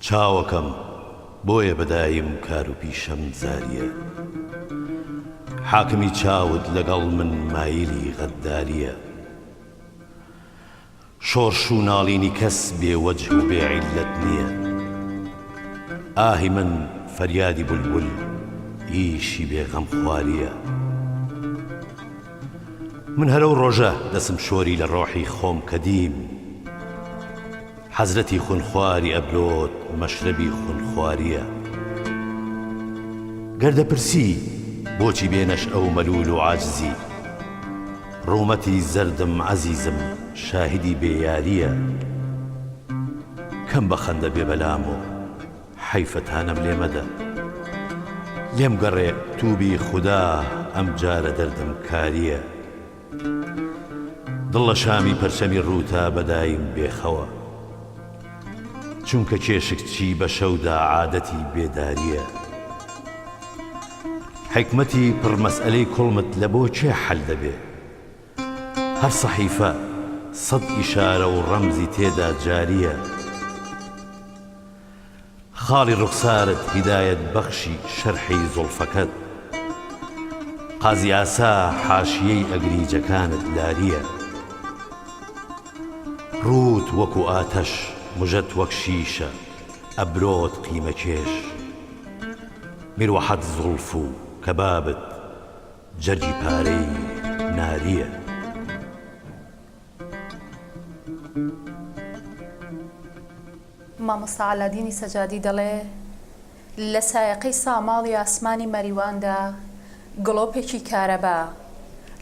چاوەکەم بۆیە بەدایم کار و پیشەم زاریە، حاکمی چاوت لەگەڵ من مایلی غەداریە، شۆرش و ناڵینی کەس بێوەجه و بێعیلەت نییە، ئاهی من فەریادی بولبول ئیشی بێغەم خواریە، من هەرەو ڕۆژە دەسم شۆری لە ڕۆحی خۆم کە دیم، حەزرەتی خونخواری ئەبلۆت مەشرەبی خونخواریە، گەردەپرسی بۆچی بێنەش ئەو مەلول و عاجزی، ڕوومەتی زەردم عەزیزم شاهدی بێیاریە، کەم بە خەندە بێ بەلام و حەیفەتانەم لێ مەدە، لێم گەڕێ تووبی خودا ئەم جارە دەردم کاریە، دڵ لە شامی پەرچەمی ڕووتا بەدایم بێخەوە، چونکە کێشکچی بە شەودا عادەتی بێداریە، حکمەتی پڕمەسئلەی کوڵمت لە بۆ چێ حەل دەبێ، هەر سەحیفە سەد ئیشارە و ڕەمزی تێدا جاریە، خاڵی ڕوخسارت هیدایەت بەخشی شەرحی زوڵفەکەت، قازی ئاسا حاشیەی ئەگریجەکانت لاریە، ڕووت وەکو ئاتەش مژەت وەک شیشە ئەبرۆت قیمەکێش، میروەحەت زوڵف و کەبابت جەرگی پارەی ناریە. مامۆستا عەلادینی سەجادی دەڵێ لە سایەقەی ساماڵی ئاسمانی مەریواندا گڵۆپێکی کارەبا،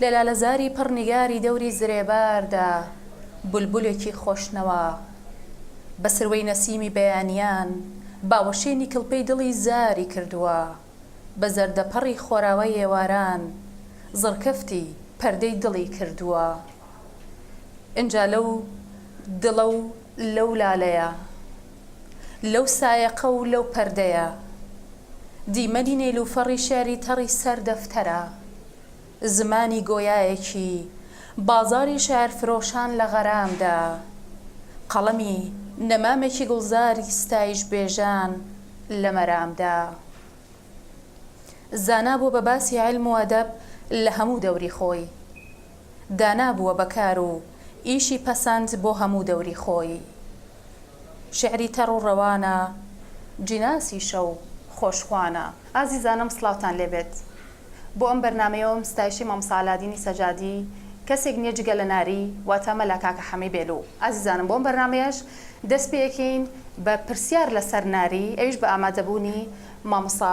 لە لالەزاری پڕنیگاری دەوری زرێباردا بولبولێکی خۆشنەوە، بە سروەی نەسیمی بەیانیان باوەشێنی کڵپەی دڵی زاری کردووە، بە زەردەپەڕی خۆراوەی ئێواران زڕکەفتی پەردەی دڵی کردووە، ئینجا لەو دڵە و لەو لالەیە، لەو سایەقە و لەو پەردەیە، دیمەنی نێلوفەڕی شێری تەڕی سەر دەفتەرە، زمانی گۆیایەکی بازاری شێعرفرۆشان لە غەرامدا، قەڵەمی نەمامێکی گوڵزاری ستایش بێژان لە مەرامدا، زانا بووە بە باسی عیلم و ئەدەب لە هەموو دەوری خۆی، دانا بووە بەکار و ئیشی پەسەند بۆ هەموو دەوری خۆی، شێعری تەڕ و ڕەوانە جیناسی شەو خۆشخوانە. ئازیزانم سڵاوتان لێبێت، بۆ ئەم بەرنامەیەوەم ستایشی مامۆستا عەلادینی سەجادی کەسێک نییە جگە لە ناری واتە مەلا کاکە حەمی بێلوو. ئازیزانم بۆم بەرنامەیەش دەست پێکەین بە پرسیار لەسەر ناری، ئەویش بە ئامادەبوونی مامۆستا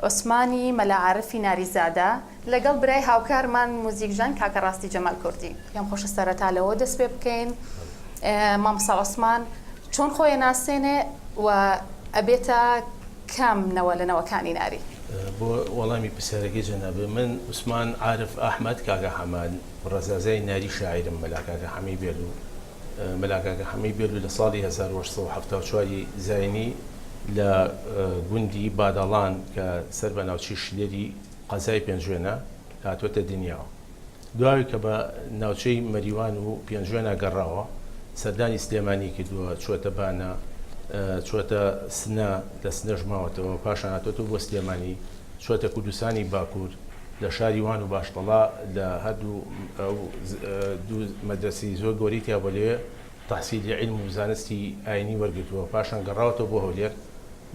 عوسمانی مەلا عارفی ناریزادە لەگەڵ برای هاوکارمان موزیکژان کاکە ڕاستی جەمال کوردی. پێم خۆشە سەرەتا لەوە دەست پێ بکەین. مامۆستا عوسمان چۆن خۆی ناسێنێ و ئەبێتە کام نەوە لە نەوەکانی ناری؟ بۆ وەڵامی پرسیارەکەی جەنابێ، من عوسمان عارف ئاحمەد کاکە حەمان ڕەزازای ناری شاعرم مەلا کاکە حەمی بێلوو. مەلا کاکە حەمی بێلوو لە ساڵی 1974 زاینی لە گوندی بادەڵان کە سەر بە ناوچی شلێری قەزای پێنجوێنە هاتووەتە دنیاوە. دواوی کە بە ناوچەی مەریوان و پێنجوێنە گەڕاوە، سەردانی سلێمانی کردووە، چووەتە بانە، چووەتە سنە، لە سنەش ماوەتەوە، پاشان هاتووەتە بۆ سلێمانی، چووەتە کوردستانی باکوور، لە شاری وان و باشتەڵا لە هەردوو دوو مەدرسەی زۆر گەوری تیا بۆ لێوێ تەحسیلی عیلم و زانستی ئاینی وەرگرتووە، پاشان گەڕاوەتەوە بۆ هەولێر،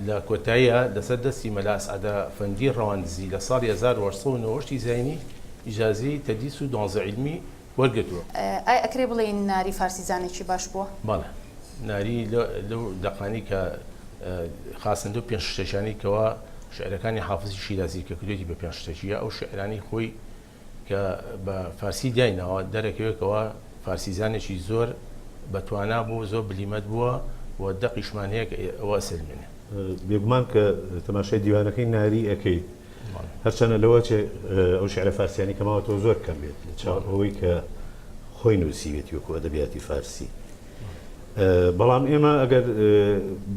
لە کۆتاییە لەسەر دەستی مەلا ئەسعەدە فەندی ڕەواندزی لە ساڵی 1990 زاینی ئیجازەی تەدریس و دۆنزە عیلمی وەرگرتووە. ئایا ئەکرێ بڵێن ناری فارسیزانێکی باش بووە؟ بەڵێ، ناری لەو دەقانی کە خاستن و پێنج شتێکانی کەەوە شعرەکانی حافزی شیرازی کە کردوێتی بە پێنج شتێکیە، ئەو شعرانی خۆی کە بە فارسی داینەوە دەرەکەوێتەوە فارسیزانێکی زۆر بەتوانا بوو، زۆر بلیمەت بووە و دەقیشمان هەیە کە ئەوە سلمێنێ بێگومان کە تەماشای دیوانەکەی ناری ئەەکەیت هەرچەنە لەوە ئەو شعرە فارسیانی کەماوەتەوە زۆر کەم بێت لە چاو ئەوەی کە خۆی نووسیوێتی وەکو ئەدەبیاتی فارسی بەڵام ئێمە ئەگەر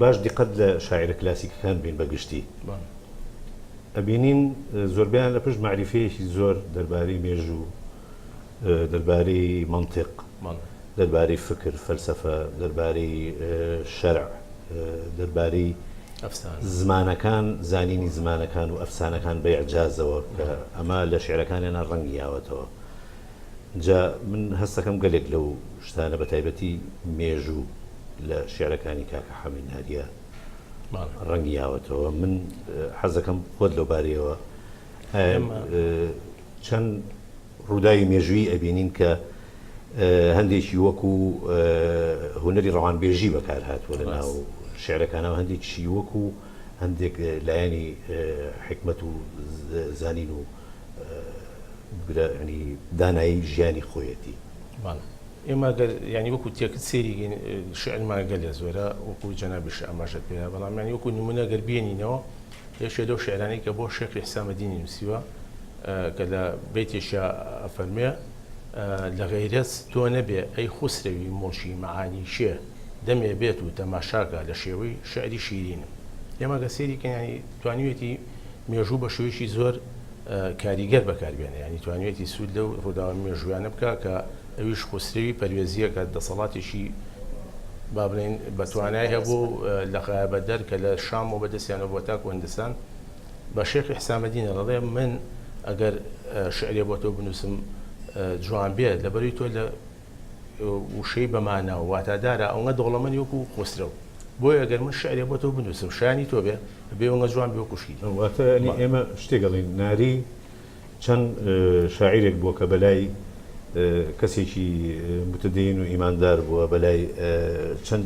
باش دیقەت لە شاعرە کلاسیکەکان بین بەگشتی ئەبینین زۆربیان لە پشت معریفەیەکی زۆر دەربارەی مێژوو دەربارەی منطق دەربارەی فکر فەلسەفە دەربارەی شەرع دەربارەی زمانەکان زانینی زمانەکان و ئەفسانەکان بە ئیعجازەوە کە ئەمە لە شعرەکانیانە ڕەنگی یاوەتەوە جا من هەستەکەم گەلێک لەو شتانە بە تایبەتی مێژوو لە شعرەکانی کاکە حەمید ناریە ڕەنگی یاوەتەوە من حەزەکەم خۆت لەو بارەیەوە چەند ڕووداوی مێژووی ئەبینین کە هەندێکی وەکو هونەری ڕەوانبێژی بەکار هاتووە لە ناو شعرەکانەوە هەندێکیشی وەکو هەندێک لایەنی حکمت و زانین و ینی دانایی ژیانی خۆیەتی ئێمە ینی وەکو تێکت سێری شعرمان گەلێ زۆرە وەکو جەنابیش ئاماژەت پێ بەڵام ینی وەکو نمونە گەر بێنینەوە یەکێ لەو شعرانەی کە بۆ شێخی حسامەدینی نووسیوە کە لە بەیتێکە ئەفەرمێ لە غەیرەت تۆ نەبێ ئەی خوسرەوی مۆشی مەعانی شێ دەمێ بێت و تەماشاکە لە شێوەی شعری شیرینم ئێمە گە سێری کەنیانی توانیوێتی مێژوو بە شێوەیەکی زۆر کاریگەر بەکاربێنێ ینی توانیوێتی سوود لەو ڕووداوە مێژوویانە بکە کە ئەویش خوسرەوی پەروێزیە کە دەسەڵاتێکی با بڵێن بەتوانای هەبوو لە غایبەدەر کە لە شام و بەدەستیانەوە بۆ تاکو هەندستان بە شێخی حسامەدینە دەڵێ من ئەگەر شعرێ بۆ تۆ بنووسم جوان بێت لەبەری تۆ لە وشەی بەمانە و واتادارە ئەوەنگە دەوڵەمەندی وەکو خۆسرە بۆی ئەگەر من شعرێ بۆ تۆ بنووسم شانی تۆ بێ بێوەنگە جوان بێ وەکوشی واتە ئێمە شتێک گەڵین ناری چەند شاعیرێک بووە کە بەلای کەسێکی متدین و ئیماندار بووە بەلای چەند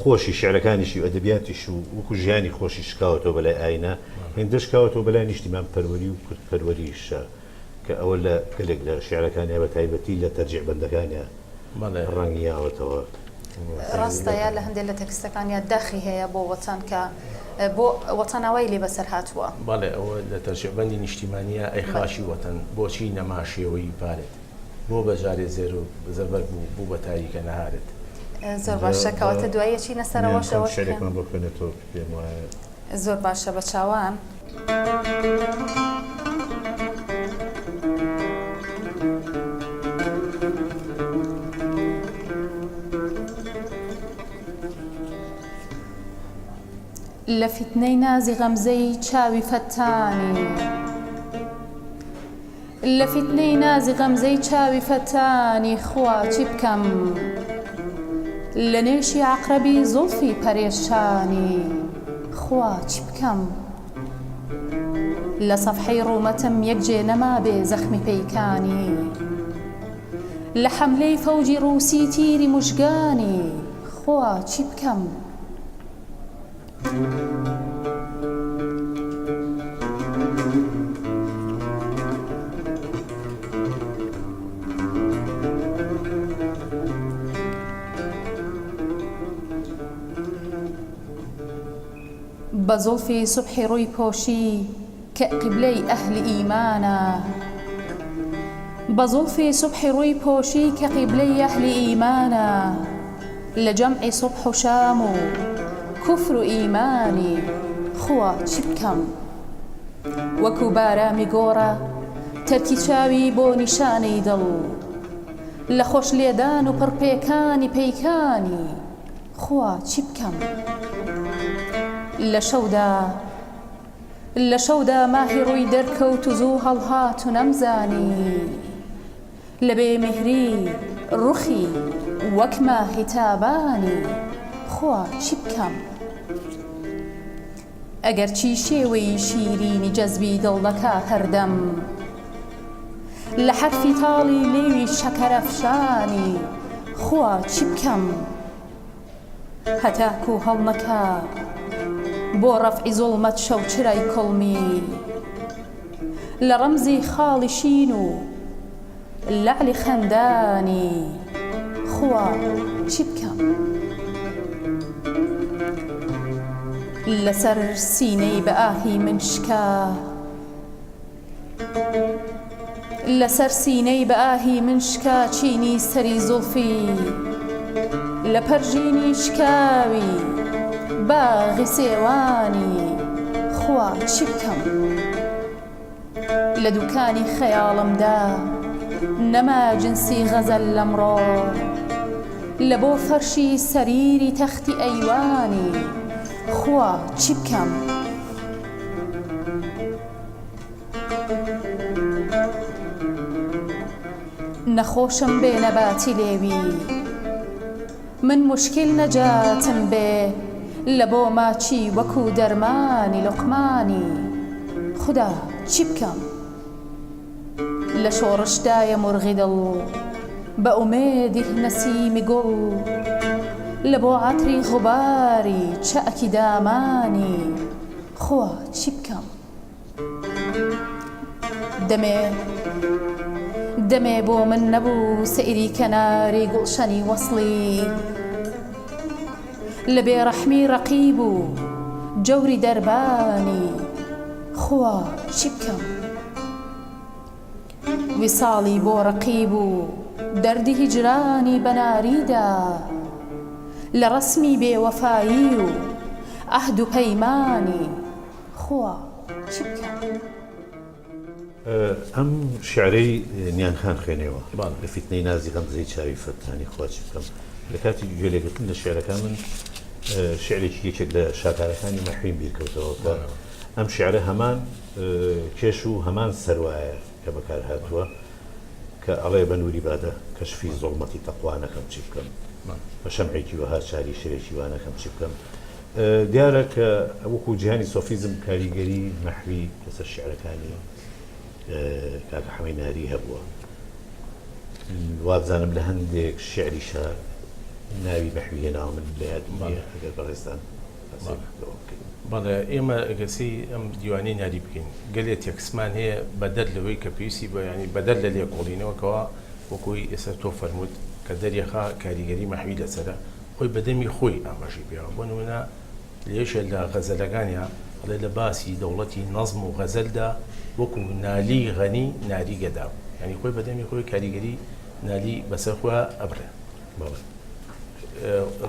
خۆشی شعرەکانیشی و ئەدەبیاتیش و وەکو ژیانی خۆشی شکاوەتەوە بەلای ئاینە هێندە شکاوەتەوە بەلای نیشتیمان پەروەری و کورتپەروەریشە کە ئەوە لە گەلێک لە شعرەکانیە بە تایبەتی لە تەرجیع بەندەکانیە ڕەنگی یاوەتەوە ڕاستەیە لە هەندێک لە تەکستەکانیا داخی هەیە بۆ وەتان کە بۆ وەتانەوەی لێ بەسەر هاتووە بەڵێ ئەوە لە تەرجیعبەندی نیشتیمانیە ئەی خاشی وەتەن بۆچی نەماشێوەی پارێت بۆ بەجارێ زێر و زەربەر بوو بە تاریکە نەهارێت زۆر باشە کەواتە دوایە چی نەسەرەوەشەوە شعرێکمان بۆ خوێنێتەوە پێم وایە زۆر باشە بە چاوان لە فتنەی نازی غەمزەی چاوی فەتانی لە فتنەی نازی غەمزەی چاوی فەتانی خوا چی بکەم لە نێشی عەقرەبی زوڵفی پەرێشانی خوا چی بکەم لە سەفحەی ڕوومەتم یەکجێ نەما بێ زەخمی پەیکانی لە حەملەی فەوجی ڕووسی تیری موژگانی خوا چی بکەم بە زوڵفی سوبحی ڕووی پۆشی کە قیبلەی ئەهلی ئیمانە بە زوڵفی سوبحی ڕووی پۆشی کە قیبلەی ئەهلی ئیمانە لە جەمعی سوبح و شام و کوفر و ئیمانی خوا چی بکەم وەکو بارامی گۆڕە تەرکی چاوی بۆ نیشانەی دڵ لە خۆش لێدان و پڕپێکانی پەیکانی خوا چی بکەم لە شەودا ماهی ڕووی دەرکەوت و زوو هەڵهات و نەمزانی لە بێمیهری ڕوخی وەک ماهی تابانی خوا چی بکەم ئەگەر چی شێوەی شیرینی جەزبی دڵ دەکا هەردەم لە حەرفی تاڵی لێوی شەکەرەفشانی خوا چی بکەم هەتاکو هەڵنەکا بۆ ڕەفعی زوڵمەت شەو چرای کڵمی لە ڕەمزی خاڵی شین و لەعلی خەندانی خوا چی بکەم لەسەر سینەی بە ئاهی من شکا لەسەر سینەی بە ئاهی من شکا چینی سەری زولفی لە پەرژینی شکاوی باغی سێوانی خوا چی بکەم لە دوکانی خەیاڵمدا نەما جنسی غەزەل لەمڕۆ لە بۆ فەرشی سەریری تەختی ئەیوانی خوا چی بکەم نەخۆشم بێ نەباتی لێوی من مشکل نەجاتم بێ لە بۆ ماچی وەکو دەرمانی لوقمانی خدا چی بکەم لە شۆڕشدایە مرغی دڵ بە ئومێدی نەسیمی گوڵ لە بۆ عەتری غوباری چاکی دامانی خوا چی بکەم دەمێ بۆ من نەبوو سەیری کەناری گوڵشەنی وەسڵی لە بێڕەحمی ڕەقیب و جەوری دەربانی خوا چی بکەم ویساڵی بۆ ڕەقیب و دەردی هیجرانی بەناریدا لە ڕەسمی بێوەفایی و ئەهد و پەیمانی خوا چی بکەم ئەم شعرەی نیانخان خوێنێەوە لە فیتنەی نازی غەمزەی چاوی فەتانی خوا چی بکەم لە کاتی گوێلێگرتن لە شعرەکان من شعرێکی یەکێک لە شاکارەکانی مەحوین بیرکەوتەوە کە ئەم شعرە هەمان کێش و هەمان سەروایە کە بەکار هاتووە کە ئەڵێ بە نووری بادە کەشفی زوڵمەتی تەقوانەکەم چی بکەم بە شەمعێکی وەها چاری شرێکی وانەکەم چی بکەم دیارە کە وەکو جیهانی سۆفیزم کاریگەری مەحوی لەسەر شعرەکانی کاکە حەمەی ناری هەبووە وابزانم لە هەندێک شعری شار ناوی مەحوی هێناوە من لە یاد نییە ئەگەر بەڕێستان بەڵێ ئێمە ئەگەسی ئەم دیوانەی ناری بکەین گەلێ تێکسمان هەیە بەدەر لەوەی کە پێویستی بە ینی بەدەر لە لێکۆڵینەوەکەوە وەکوی ئێستا تۆ فەرمووت کە دەرێخا کاریگەری مەحوی لەسەرە خۆی بەدەمی خۆی ئاماژی پێوە بۆ نمونە لێشە لە غەزەلەکانیان ئەڵێ لە باسی دەوڵەتی نەزم و غەزەلدا وەکو نالی غەنی ناری گەدا ینی خۆی بەدەمی خۆی کاریگەری نالی بەسەر خۆ ئەبرێ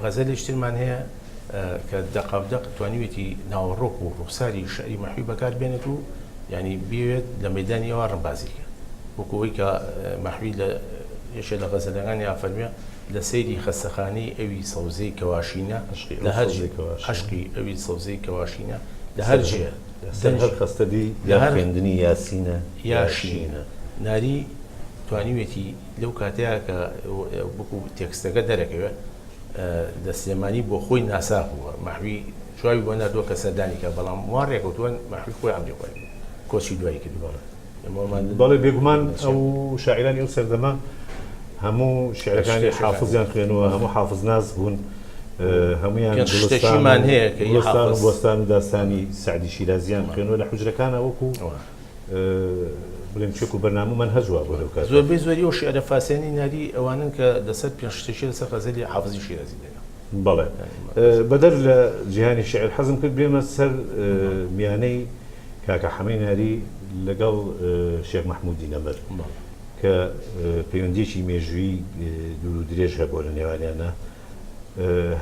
غەزەلی شترمان هەیە کە دەقابدەق توانیوێتی ناوەڕۆک و ڕوخساری شعری مەحوی بەکار بێنێت و ینی بێوێت لە مەیدانیەوە ڕەنبازیکە وەکوەوەی کە مەحوی لە یەشێ لە غەزەلەکانی ئافەرمیە لە سەیری خەستەخانەی ئەوی سەوزەی کەواشینە لە هەر عەشقی ئەوی سەوزەی کەواشینە لە هەر جێ هەر خەستەدی یا خوێندنی یاسینە یاشینە ناری توانیوێتی لەو کاتەیە کە بکو تێکستەکە دەرەکەوێت لە سلێمانی بۆ خۆی ناساق بووە مەحوی شوای بۆ نردووە کە سەردانی کە بەڵام وان ڕێکەوتووە مەحوی خۆی ئەمری خۆی کۆچی دوایی کردووە بەڵێ بێگومان ئەو شاعرانی ئەو سەردەما هەموو شعرەکانی حافزیان خوێنەوە هەموو حافز ناز بوون هەمویان شتێکیمان هەیە کە بۆستان و داستانی سعدی شیرازیان خوێنەوە لە حوجرەکانە وەکو بڵێم چێک و بەرنامەمان هەجووە بۆ لەو کات زۆربەی زۆری ئەو شعرە فارسیانی ناری ئەوانن کە لەسەر پێنج شتێکی لەسەر غەزەلی حافزی شیرازی دێنە بەڵێ بەدەر لە جیهانی شعر حەزم کرد بێمە سەر میانەی کاکە حەمەی ناری لەگەڵ شێخ مەحموودی نەمەر کە پەیوەندیەکی مێژووی دوور و درێژ هەبووە لە نێوانیانە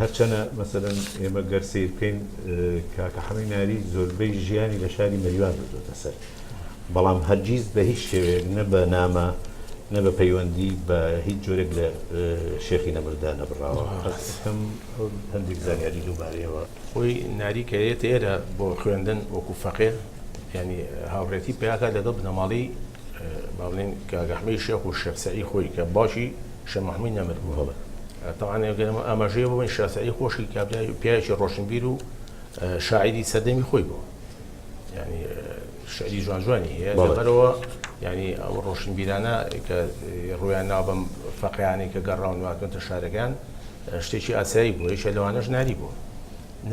هەرچەنە مەسەلەن ئێمە گەر سیر بکەین کاکە حەمەی ناری زۆربەی ژیانی لە شاری مەریوان بردوتە سەر بەڵام هەرگیز بە هیچ شێوەیەک نە بە نامە نە بە پەیوەندی بە هیچ جۆرێک لە شێخی نەمردا نەبڕاوە هەم هەندێک زانیاری دووبارەیەوە خۆی ناری کەێتە ئێرە بۆ خوێندن وەکو فەقێر ینی هاوڕێتی پێیاکە لەگەڵ بنەماڵی با بڵێن کاگەحمەی شێخ و شێخ سەعید خۆی کە باشی شێخ مەحموود نەمر بوو تەوان ئاماژەیە بۆ شێخ سەعید خۆشی کابرای پیاوێکی ڕۆشنبیر و شاعری سەردەمی خۆی بوو ینی شعری جوان جوانی هەیە لەبەرەوە ینی ئەو ڕۆشنبیرانە کە ڕویان ناو بەم فەقییانی کە گەڕاون واتونتە شارەکان شتێکی ئاسایی بوو یەکێ لەوانەش ناری بوو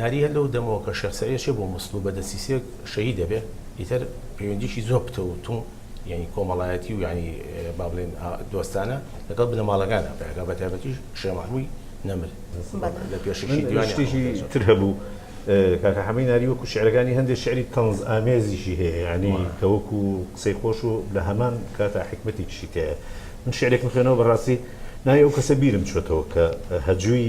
ناری هەر لەو دەمەوە کە شێخ سەعید چێ بۆ مسلوب بە دەسیسێک شەهید دەبێت ئیتر پەیوەندیشی زۆر پتەوتون ینی کۆمەڵایەتی و ینی با بڵێن دۆستانە لەگەڵ بنەماڵەکانە پێگە بە تایبەتیش شێخ مەحموود نەمر لە پێشەکی شتێکی تر هەبوو کاکە حەمەی ناری وەکو شعرەکانی هەندێک شعری تەنز ئامێزیشی هەیە یعنی کە وەکو قسەی خۆش و لە هەمان کاتا حکمەتێکیشی تەیە من شعرێکم خوێنەوە بەڕاستی نای ئەو کەسە بیرم چۆتەوە کە هەجووی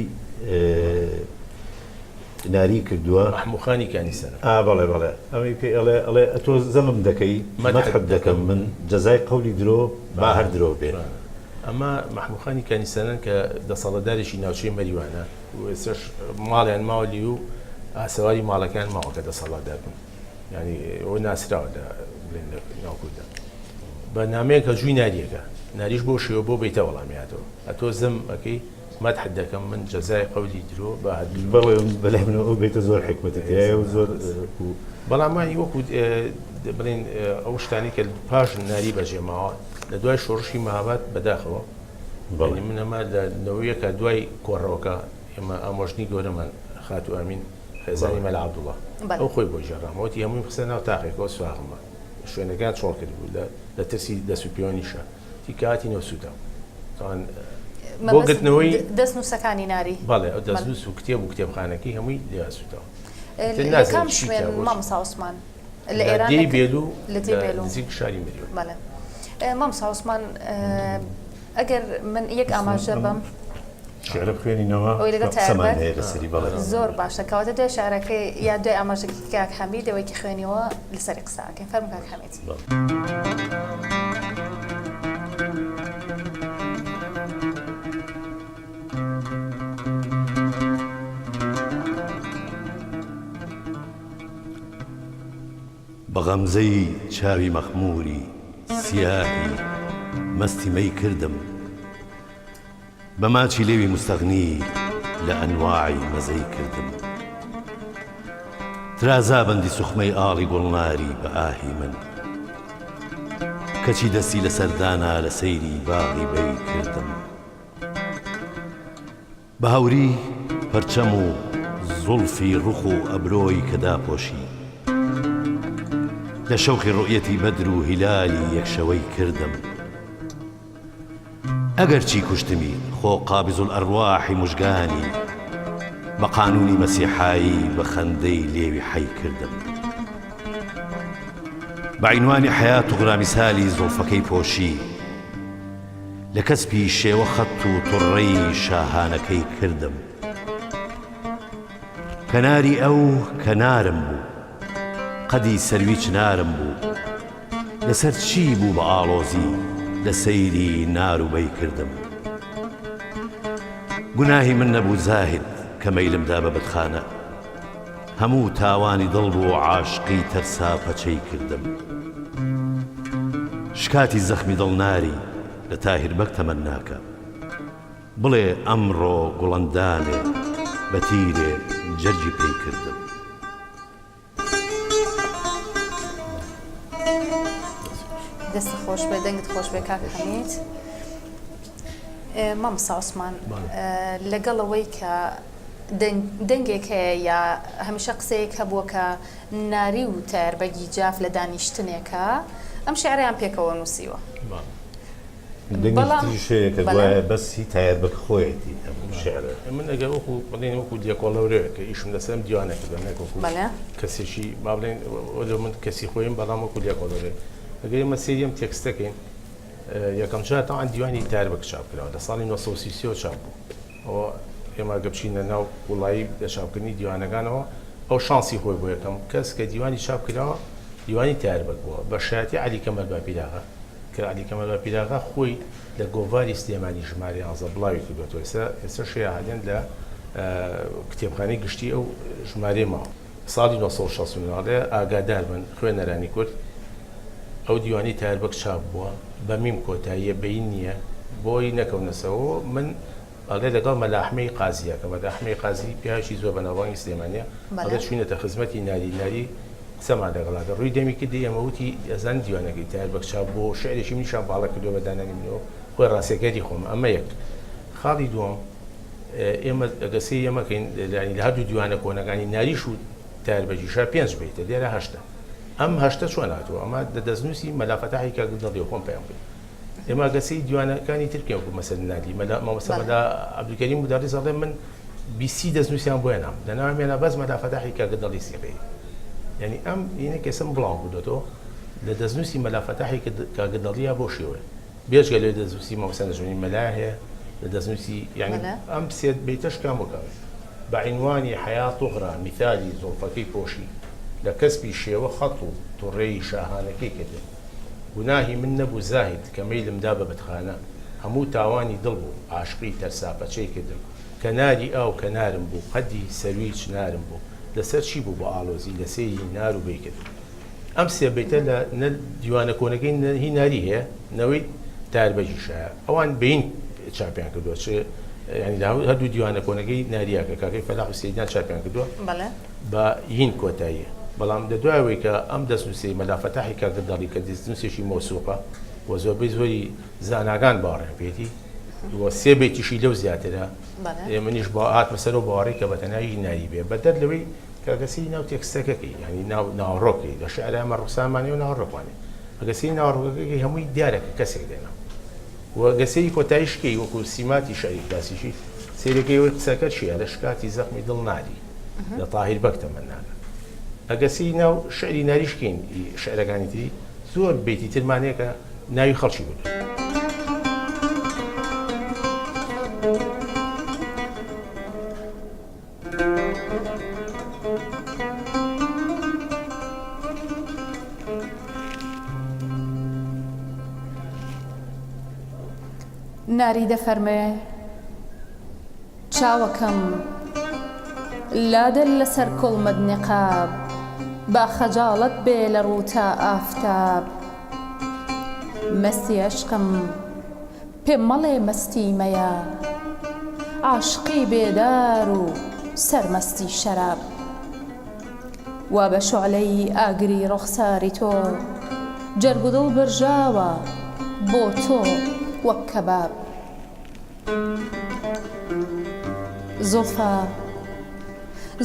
ناری کردووە محموخانی کانیسەر بەڵێ بەڵێ ئەوەی پێ ئەڵێ ئەتۆ زەمم دەکەی مەدحت دەکەم من جەزای قەولی درۆ با هەر درۆ بێ ئەمە محموخانی کانیسەرن کە دەسەڵەدارێکی ناوچەی مەریوانە و ئێستش ماڵیان ماوەلی و ئاسەواری ماڵەکان ماوە کە دەسەڵاتدار بن ینی ئەوە ناسراوە لە ناوکووردا بە نامەیە کە جووی ناریەکە ناریش بۆ شێوە بۆ بیتە وەڵامیاتەوە ئەتۆ زەم ئەەکەی مەدحت دەکەم من جەزای قەولی درۆ بە بەڵێ بەلای منەوە بێتە زۆر حکمەتە هەیە و زۆر بەڵامانی وەکو بڵێن ئەو شتانی کە پاش ناری بەجێماوە لە دوای شۆڕشی مەهاباد بەداخەوە من ئەمە لە نەوەیەکە دوای کۆڕەوەکە ئێمە ئامۆژنی گەورەمان خاتو ئامین خێزانی مەلا عەبدوڵڵا ئەو خۆی بۆ ژێڕامەوەتی هەمووی قسە ناو تاقێکەوە سواغمە شوێنەکان چۆڵ کرد بوو لە ترسی دەسوپیۆنیشە تی کاتی نەوسووتە بۆ گرتنەوەی دەست نووسەکانی ناری بەڵێ ئەو دەستنووس و کتێب و کتێبخانەکەی هەمووی لێسووتەوە کام شوێن مامۆستا عوسمان لە ئێران دێی بێلو لە دێی بێلو نزیک شاری مریوان بەڵێ مامۆستا عوسمان ئەگەر من یەک ئاماژە بم شعرە بخوێنینەوە ئەوی لەگەڵ تایبەت هەیە لەسەری بەڵێ زۆر باشە کەواتە دوای شعرەکەی یا دوای ئاماژەکەی کاک حەمید ئەوەیەکی خوێنیەوە لەسەری قساکەین فەرمو کاک حەمید بە غەمزەی چاوی مەخموری سیاهی مەستی مەی کردم بە ماچی لێوی مستەغنی لە ئەنواعی مەزەی کردم ترازا بەندی سوخمەی ئاڵی گوڵناری بە ئاهی من کەچی دەستی لە سەردانا لە سەیری باغی بەی کردم بە هەوری پەرچەم و زوڵفی ڕوخ و ئەبرۆی کە داپۆشی لە شەوقی ڕوئەتی بەدر و هیلالی یەکشەوەی کردم ئەگەر چی کوشتمی خۆ قابض الئەرواحی موژگانی بە قانونی مەسیحایی بە خەندەی لێوی حەی کردم بە عینوانی حەیات و غرامیسالی زوڵفەکەی پۆشی لە کەسپی شێوە خەت و توڕەی شاهانەکەی کردم کەناری ئەو کەنارم بوو قەدی سەروی چنارم بوو لەسەر چی بوو بە ئاڵۆزی لە سەیری ناروبەی کردم گوناهی من نەبوو زاهد کە مەیلمدا بە بەدخانە هەموو تاوانی دڵ بوو عاشقی تەرسا پەچەی کردم شکاتی زەخمی دڵناری لە تاهیربەک تەمەناکە بڵێ ئەمڕۆ گوڵەندانێ بە تیرێ جەرگی پێی کردم دەست خۆش بێ دەنگت خۆش بێ کاک حەمید مامۆستا عوسمان لەگەڵەوەی کە دەنگێک هەیە یا هەمیشە قسەیەک هەبووە کە ناری و تایبەتی جاف لە دانیشتنێکە ئەم شعرەیان پێکەوە نووسیوە دەنگیشەیە کە دوایە بەسی تایبەت خۆیەتی شعرە من ئەگەر وەکو بڵێن وەکو دیێکۆڵەورەیە کە ئیشم لەسەرم دیوانێکدا نەکۆکو کەسێکی با بڵێن من کەسی خۆیم بەڵام وەکو دیێکۆڵەورەیە ئەگەر ئێمە سێریم تێکستەکەین یەکەم جار تاوان دیوانی تایبەت چاپ کراوە لە ساڵی 1930 چاپ بوو ئەوە ئێمە گەبچینە ناو وڵایی لە چاپکردنی دیوانەکانەوە ئەو شانسی خۆی بۆ یەکەم کەس کە دیوانی چاپ کراوە دیوانی تایبەت بووە بە شایەتی عەلی کەمەل باپیراغا کە عەلی کەمەل باپیراغا خۆی لە گۆڤاری سلێمانی ژمارە 11 بڵاوی کردوێتەوە ئێستا شێعادێن لە کتێبخانەی گشتی ئەو ژمارەی ماوە ساڵی 1960 ئاگادار بن خوێنەرانی کورد ئەو دیوانی تایبەت چاپ بووە بە میم کۆتاییە بەین نییە بۆی نەکەونەسەوە من ئەڵێ لەگەڵ مەلاحمەی قازیە کە مەلاحمەی قازی پیاوێکی زۆر بەناوبانگی سلێمانیە ئەڵێ چوینەتە خزمەتی ناری قسەمان لەگەڵاکە ڕووی دەمی کردی ئەمە وتی ئەزان دیوانەکەی تایبەت چاپ بۆ شعرێکی منیشان باڵە کردووە بە دانانی منەوە خۆی ڕاستیەکەتی خۆم ئەمە یەک خاڵی دووەم ئێمە ئەگەسی ئێمەکەین لە هەردوو دیوانە کۆنەکانی ناریش و تایبەتیشا 5 بیتە لێرە 8 ئەم 8 چۆن هاتووە ئەمە دەستنووسی مەلافەتاحی کە دڵی خۆم پێیان بووی ئێمە گەسی دیوانەکانی ترکیان بوو مەسەل نادی مامۆستا مەلا عەبدولکەریم مودەڕیس ئەڵێ من بیسی دەستنووسیان بۆیە نام لەناوێنە بەس مەلافەتاحی کاگە دڵی سیقی یعنی ئەم اینە کەسم بڵاو بودەتەوە لە دەستنووسی مەلافەتاحی کاگە دڵیە بۆ شێوە بێژگە لێ دەستنووسی مەوسە نەژۆنی مەلا هەیە لە دەستنووسی یعنی ئەم سێت بیتەش کام بکەوێت بەعینوانی حیات و غرا میثالی زۆڵفەکەی پۆشی لە کەسبی شێوە خەڵ و توڕێی شاهانەکەی کردن گوناهی من نەبوو زاهید کە مەیلمدا بە بەدخانە هەموو تاوانی دڵ بوو عاشقی تەرساپەچەی کردم کە ناری ئاو کە نارم بوو قەدی سەروی چنارم بوو لەسەر چی بوو بۆ ئاڵۆزی لە سێری نار و بەی کرد ئەم سێ بیتە لە دیوانە کۆنەکەی هی ناری هەیە نەوەی تاربەجی شایە ئەوان بین چاپیان کردووە چ ینی هەردوو دیوانە کۆنەکەی ناریاکە کاکەی فەلاح حوسێنیان چاپیان کردووە بە هین کۆتاییە بەڵام دەدوایەوەی کە ئەم دەستنووسی مەلافەتاحی کاگە دڵی کە دەستنووسێکی مۆسوقە و زۆربەی زۆری زاناگان باوەڕیان پێێتی وە سێ بێتیشی لەو زیاترە منیش بۆ هاتمە سەرەوە باوەڕی کە بەتەنایی ناری بێ بەدەر لەوەی کاگەسی ناو تێکستەکەی ینی ناوڕۆکەی لە شعرامە ڕوخسامانی و ناوڕۆکوانی ئەگەسی ناوڕۆکەکەی هەمووی دیارەکە کەسێک دێنە و گەسەی کۆتاییشکەی وەکو سیماتی شعری کلاسیکی سێرەکەی وەی قسەکە چیە لە شکاتی زەخمی دڵ ناری لە تاهیر بەکتە من ناگە ئەگەسی ناو شعری ناریشکین شعرەکانی تری زۆر بێتی ترمانەیە کە ناوی خەڵکی بوو ناری دەفەرمێ چاوەکەم لادە لەسەر کۆڵمەد نقاب با خەجاڵەت بێ لە ڕوو تا ئافتاب مەستی عشقم پێم مەڵێ مەستی مەیە عاشقی بێدار و سەرمەستی شەراب وا بە شوعلەی ئاگری ڕوخساری تۆ جەرگ و دڵ برژاوە بۆ تۆ وەک کەباب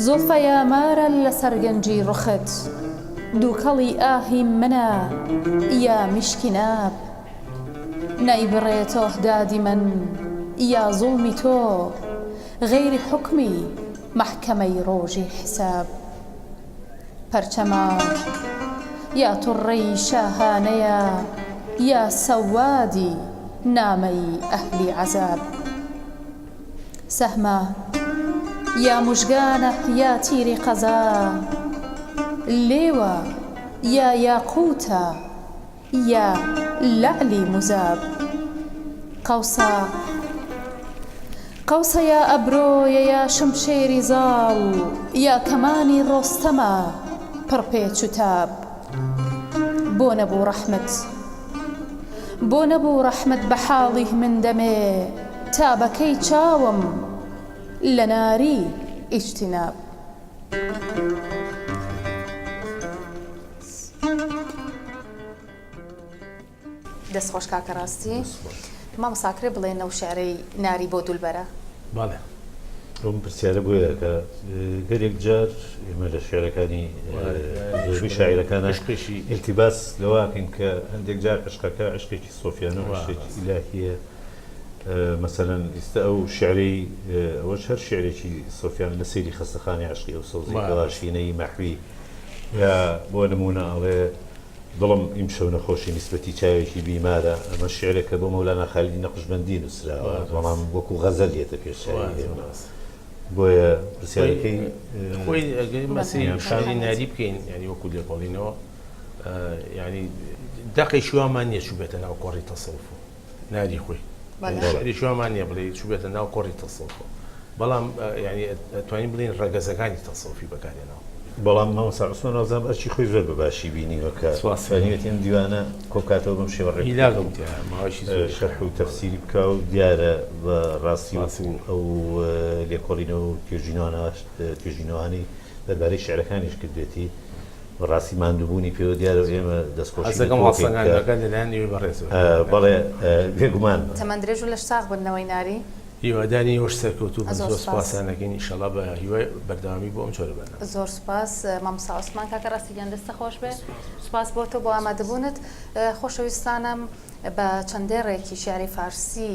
زۆفە یامارە لەسەر گەنجی ڕوخت دووکەڵی ئاهی منە یا میشکی ناب نایبڕێتۆ دادی من یا زوڵمی تۆ غەیری حوکمی مەحکەمەی ڕۆژی حساب پەرچەمە یا توڕەی شاهانەیە یا سەوادی نامەی ئەهلی عەزاب سەهمە یا موژگانە یا تیری قەزا لێوە یا یاقوتە یا لەعلی مزاب قەوسە یا ئەبرۆیە یا شمشێری زاڵ یا کەمانی ڕۆستەمە پڕپێچ و تاب بۆ نەبوو ڕەحمت بە حاڵی من دەمێ تابەکەی چاوم لە ناری ئیجتیناب دەستخۆش کاکە ڕاستی مامۆساکرێ بڵێن ئەو شێعرەی ناری بۆ دولبەرە بەڵێ ئەوم پرسیارە بۆیە کە گەرێک جار ئێمە لە شێعرەکانی زۆربەی شاعیرەکانە عشقێکی ئیلتیباس لەواکەین کە هەندێک جار عشقەکە عشقێکی سۆفیانە و عشقێکی ئیلاهیە مثلا ئێستا ئەو شعرەی ئەوەش هەر شعرێکی سۆفیان لە سەیری خەستەخانی عشقی ئەو سەوزی گەڵاشینەی مەحوی یا بۆ نمونە ئەڵێ دڵم ئیم شەو نەخۆشی نیسبەتی چاوێکی بیمارە ئەمە شعرێکە بۆ مەولانە خالیدی نەقشبەندی نووسراوە بەڵام وەکو غەزەلێتە پێشایی بۆیە پرسیارەکەی خۆی مەسی شاری ناری بکەین ینی وەکو لێپۆڵینەوە ینی دەقی شووامان نییە چوبێتە ناو کۆڕی تەسەوف ناری خۆی شعری شووامان نییە بڵێ چوبێتە ناو کۆڕی تەسەوف بەڵام ینی ئەتوانین بڵێن ڕەگەزەکانی تەسەوفی بەکارێنەوە بەڵام مامۆستا عوسمان ئازام ئەرچی خۆی زۆر بەباشی بینیوە کە فەرمیێتیم دیوانە کۆکاتەوە بم شێوەڕێ شەرح و تەفسیری بکە و دیارە بە ڕاستی ئەو لێکۆڵینەوە و توێژینەوەی دەربارەی شعرەکانیش کردێتی ڕاستی ماندووبوونی پێوە دیارە ئێمە دەستخۆشەکەم بەڵێ بێگومان تەمەندرێژ و لە شتاق بنەوەی ناری هیوادانی وەش سەرکەوتوو زۆر سوپاسانەکەین ئینشەڵا بە هیوای بەردەوامی بۆ ئەم جۆرە بەنە زۆر سوپاس مامۆستا عوسمان کاکە ڕاستیگیان دەستە خۆش بێ سوپاس بۆ تۆ بۆ ئامادەبوونت خۆشەویستانم بە چەندێڕێکی شیعری فارسی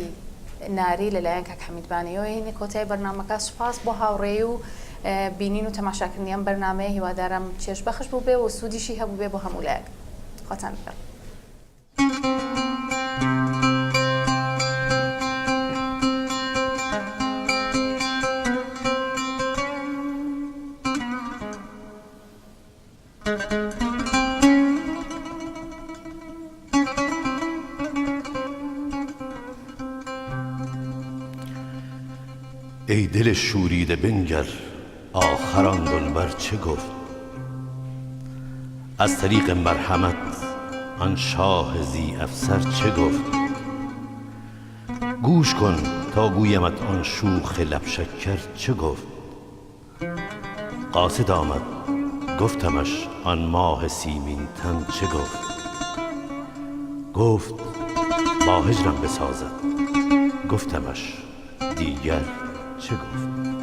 ناری لەلایەن کاک حەمیدبانیەوە هینە کۆتایی بەرنامەکە سوپاس بۆ هاوڕێی و بینین و تەماشاکردنیان بەرنامەیە هیوادارم چێژ بەخش بوو بێ و سوودیشی هەبوو بێ بۆ هەموو لایەک خۆتان بکەن. ای دل شوریده بنگر آخر آن دلبر چه گفت، از طریق مرحمت آن شاه ذی افسر چه گفت. گوش کن تا گویمت آن شوخ لب شکر چه گفت. قاصد آمد گفتمش آن ماه سیمین تن چه گفت. گفت با هجرم بسازد گفتمش دیگر چه گفت.